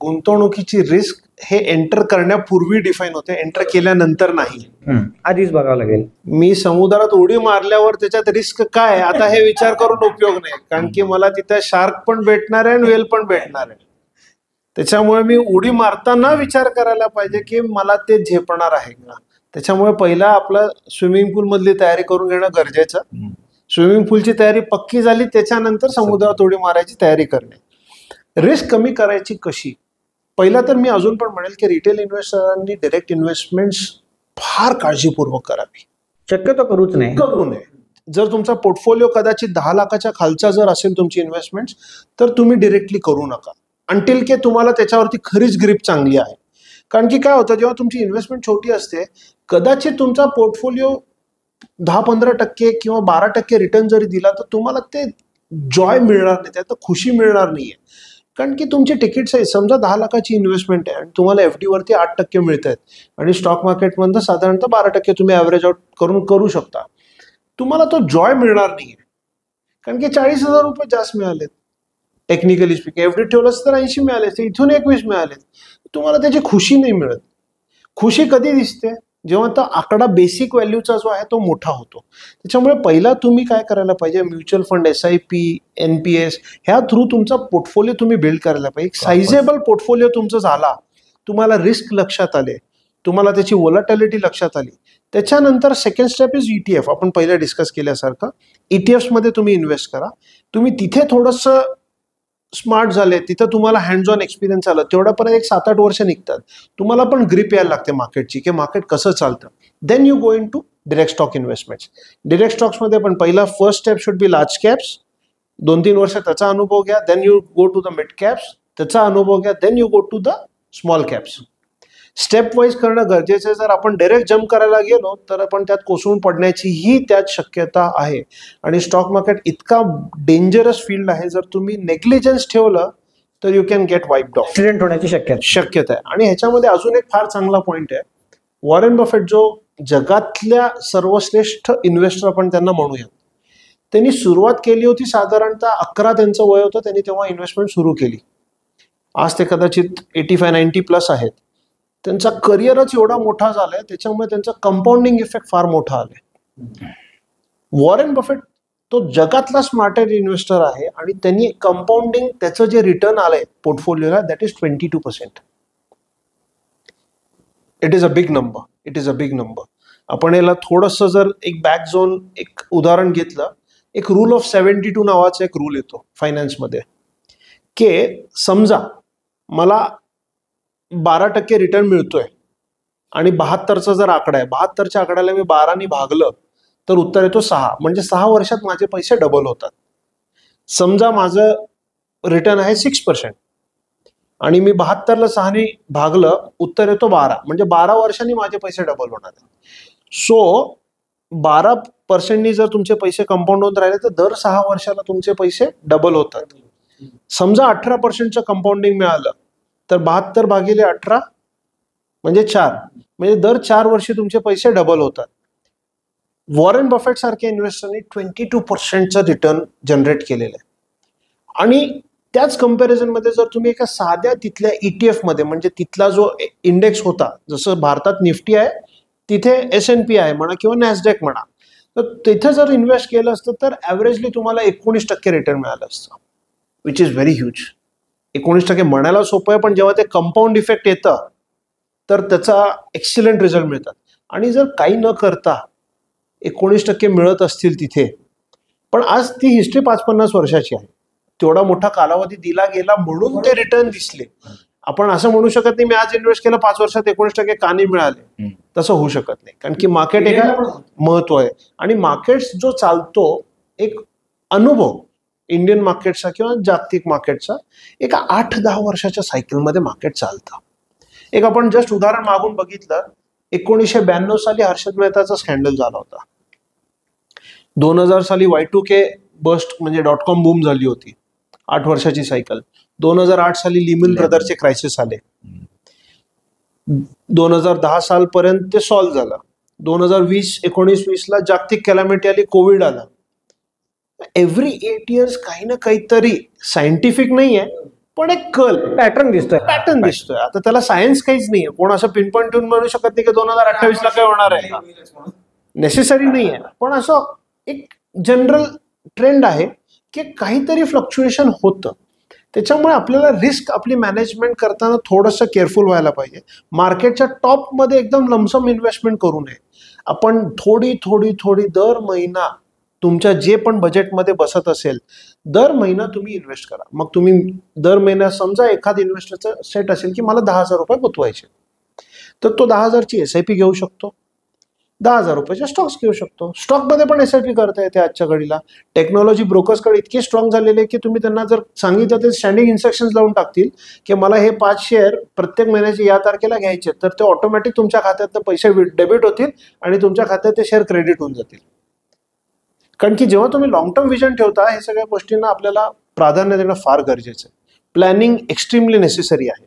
गुंतवणुकीची रिस्क हे एंटर करण्यापूर्वी डिफाईन होते, एंटर केल्यानंतर नाही. आधीच बघावं लागेल. मी समुद्रात उडी मारल्यावर त्याच्यात रिस्क काय आता हे विचार करून उपयोग नाही, कारण की मला तिथे शार्क पण भेटणार आहे आणि वेल पण भेटणार आहे. त्याच्यामुळे मी उडी मारताना विचार करायला पाहिजे की मला ते झेपणार आहे का. त्याच्यामुळे पहिला आपलं स्विमिंग पूल मधली तयारी करून घेणं गरजेचं. स्विमिंग पूलची तयारी पक्की झाली त्याच्यानंतर समुद्रात उडी मारायची तयारी करणे. रिस्क कमी करायची कशी? पहिला तर मी अजून पण म्हणेल की रिटेल इन्व्हेस्टरांनी डायरेक्ट इन्व्हेस्टमेंट्स फार काळजीपूर्वक करावी, शक्यतो करूच नये. जर तुमचा पोर्टफोलिओ कदाचित 10 लाखाच्या खालचा जर असेल तुमची इन्व्हेस्टमेंट, तर तुम्ही डिरेक्टली करू नका अंटिल की तुम्हाला त्याच्यावरती खरीच ग्रीप चांगली आहे. कारण की काय होतं, जेव्हा तुमची इन्व्हेस्टमेंट छोटी असते, कदाचित तुमचा पोर्टफोलिओ 10-15% किंवा 12% रिटर्न जरी दिला तर तुम्हाला ते जॉय मिळणार नाही, त्यात खुशी मिळणार नाहीये. कारण की तुमची तिकीट साईज समजा 10 लाखाची इन्व्हेस्टमेंट आहे आणि तुम्हाला FD वरती 8% मिळत आहेत आणि स्टॉक मार्केटमधून साधारणतः 12% तुम्ही ॲव्हरेज आउट करू शकता. तुम्हाला तो जॉय मिळणार नाहीये, कारण की 40,000 रुपये जास्त मिळालेत. टेक्निकली स्पीकिंग FD ठेवलंच तर 80 मिळाले, इथून 21 मिळाले. तुम्हाला त्याची खुशी नाही मिळत. खुशी कधी दिसते? जेव्हा तो आकडा बेसिक व्हॅल्यूचा जो आहे तो मोठा होतो. त्याच्यामुळे पहिला तुम्ही काय करायला पाहिजे, म्युच्युअल फंड, SIP, NPS ह्या थ्रू तुमचा पोर्टफोलिओ तुम्ही बिल्ड करायला पाहिजे. एक साइजेबल पोर्टफोलिओ तुमचा झाला, तुम्हाला रिस्क लक्षात आले, तुम्हाला त्याची व्होलॅटिलिटी लक्षात आली, त्याच्यानंतर सेकंड स्टेप इज ETF. आपण पहिला डिस्कस केल्यासारखं ETFs मध्ये तुम्ही इन्व्हेस्ट करा. तुम्ही तिथे थोडंसं स्मार्ट झाले, तिथं तुम्हाला हँड्स ऑन एक्सपिरियन्स आलं, तेवढ्यापर्यंत एक 7-8 वर्ष निघतात. तुम्हाला पण ग्रीप यायला लागते मार्केटची की मार्केट कसं चालतं. Then you go into direct stock investments. Direct स्टॉक्समध्ये पण पहिला first step should be large caps. 2-3 वर्ष त्याचा अनुभव घ्या. Then you go to the mid caps, त्याचा अनुभव घ्या. Then you go to the small caps. Step wise करणं गरजेचं आहे. जर आपण डायरेक्ट जम्प करायला गेलो तर आपण त्यात कोसळून पडण्याचीही त्यात शक्यता आहे. आणि स्टॉक मार्केट इतका डेंजरस फील्ड आहे, जर तुम्ही नेग्लिजन्स ठेवलं तर you can get wiped off. Accident होण्याची शक्यता आहे. आणि ह्याच्यामध्ये अजून एक फार चांगला पॉईंट आहे. वॉरेन बफेट जो जगातल्या सर्वश्रेष्ठ इन्व्हेस्टर आपण त्यांना म्हणूया, त्यांनी सुरुवात केली होती साधारणतः 11 त्यांचं वय होतं, त्यांनी तेव्हा इन्व्हेस्टमेंट सुरू केली. आज ते कदाचित 85-90 प्लस आहेत. त्यांचा करिअरच एवढा मोठा झालाय, त्याच्यामुळे त्यांचा कंपाऊंडिंग इफेक्ट फार मोठा आलाय. वॉरेन बफेट तो जगातला स्मार्टेस्ट इन्व्हेस्टर आहे आणि त्यांनी कंपाऊंडिंग त्याचं जे रिटर्न आलंय पोर्टफोलिओला that is 22%. It is a big number. आपण याला थोडंसं जर एक बॅक झोन एक उदाहरण घेतलं, एक रूल ऑफ 72 नावाचा एक रूल येतो फायनान्समध्ये, की समजा मला 12% रिटर्न मिळतोय आणि 72चा जर आकडा आहे, 72च्या आकड्याला मी 12ने भागलं तर उत्तर येतो 6. म्हणजे 6 वर्षात माझे पैसे डबल होतात. समजा माझं रिटर्न आहे 6% आणि मी 72ला 6ने भागलं, उत्तर येतो 12. म्हणजे 12 वर्षांनी माझे पैसे डबल होणार आहेत. सो 12% जर तुमचे पैसे कंपाऊंड होत राहिले तर दर 6 वर्षाला तुमचे पैसे डबल होतात. समजा 18%चं कंपाऊंडिंग मिळालं तर 72 भागिले 18 म्हणजे 4. म्हणजे दर 4 वर्षी तुमचे पैसे डबल होतात. वॉरेन बफेट सारख्या इन्व्हेस्टरने 22%चं रिटर्न जनरेट केलेलं आहे. आणि त्याच कंपॅरिझन मध्ये जर तुम्ही एका साध्या तिथल्या ETF मध्ये, म्हणजे तिथला जो इंडेक्स होता, जसं भारतात निफ्टी आहे तिथे S&P आहे म्हणा किंवा नॅसडॅक म्हणा, तर तिथे जर इन्व्हेस्ट केलं असतं तर ॲव्हरेजली तुम्हाला 19% रिटर्न मिळालं असतं, विच इज व्हेरी ह्यूज. 19% म्हणायला सोपं आहे, पण जेव्हा ते कंपाऊंड इफेक्ट येतं तर त्याचा एक्सिलंट रिझल्ट मिळतात. आणि जर काही न करता 19% मिळत असतील तिथे, पण आज ती हिस्ट्री 5-50 वर्षाची आहे, तेवढा मोठा कालावधी दिला गेला म्हणून ते रिटर्न दिसले. आपण असं म्हणू शकत नाही मी आज इन्व्हेस्ट केलं 5 वर्षात 19% का नाही मिळाले, तसं होऊ शकत नाही. कारण की मार्केट एक महत्व आहे आणि मार्केट्स जो चालतो एक अनुभव इंडियन मार्केटचा किंवा जागतिक मार्केटचा एका 8-10 वर्षाच्या सायकलमध्ये मार्केट चालतं. एक आपण जस्ट उदाहरण मागून बघितलं, 1992 साली हर्षद मेहताचा स्कॅन्डल झाला होता. 2000 साली Y2K बस्ट म्हणजे .com बूम झाली होती, 8 वर्षाची सायकल. 2008 साली लिमन ब्रदरचे क्रायसिस आले. 2010 सालपर्यंत ते सॉल्व्ह झालं. 2019-20ला जागतिक कॅलॅमिटी आली, कोविड आला. एव्हरी 8 इयर्स काही ना काहीतरी सायंटिफिक नाही आहे, पण एक कल पॅटर्न दिसतोय. दिसतोय. आता त्याला सायन्स काहीच नाहीये. कोण असं पिन पॉईंट ठेवून म्हणू शकत नाही की 2028ला काय होणार आहे. नेसेसरी नाही आहे, पण असं एक जनरल ट्रेंड आहे की काहीतरी फ्लक्च्युएशन होतं. त्याच्यामुळे आपल्याला रिस्क आपली मॅनेजमेंट करताना थोडंसं केअरफुल व्हायला पाहिजे. मार्केटच्या टॉपमध्ये एकदम लमसम इन्व्हेस्टमेंट करू नये. आपण थोडी थोडी थोडी दर महिना तुमच्या जे पण बजेटमध्ये बसत असेल दर महिना तुम्ही इन्व्हेस्ट करा. मग तुम्ही दर महिन्यात समजा एखाद इन्व्हेस्टरचं सेट असेल की मला 10,000 रुपये गुंतवायचे, तर तो 10,000ची SIP घेऊ शकतो, 10,000 रुपयाचे स्टॉक्स घेऊ शकतो. स्टॉकमध्ये पण SIP करता येते. आजच्या घडीला टेक्नॉलॉजी ब्रोकर्सकडे इतके स्ट्रॉंग झालेले की तुम्ही त्यांना जर सांगितलं तर स्टँडिंग इन्स्ट्रक्शन्स लावून टाकतील की मला हे 5 शेअर प्रत्येक महिन्याचे या तारखेला घ्यायचे, तर ते ऑटोमॅटिक तुमच्या खात्यात पैसे डेबिट होतील आणि तुमच्या खात्यात ते शेअर क्रेडिट होऊन जातील. कारण की जेव्हा तुम्ही लॉंग टर्म विजन ठेवता, हे सगळ्या गोष्टींना आपल्याला प्राधान्य देणं फार गरजेचं आहे. प्लॅनिंग एक्स्ट्रीमली नेसेसरी आहे.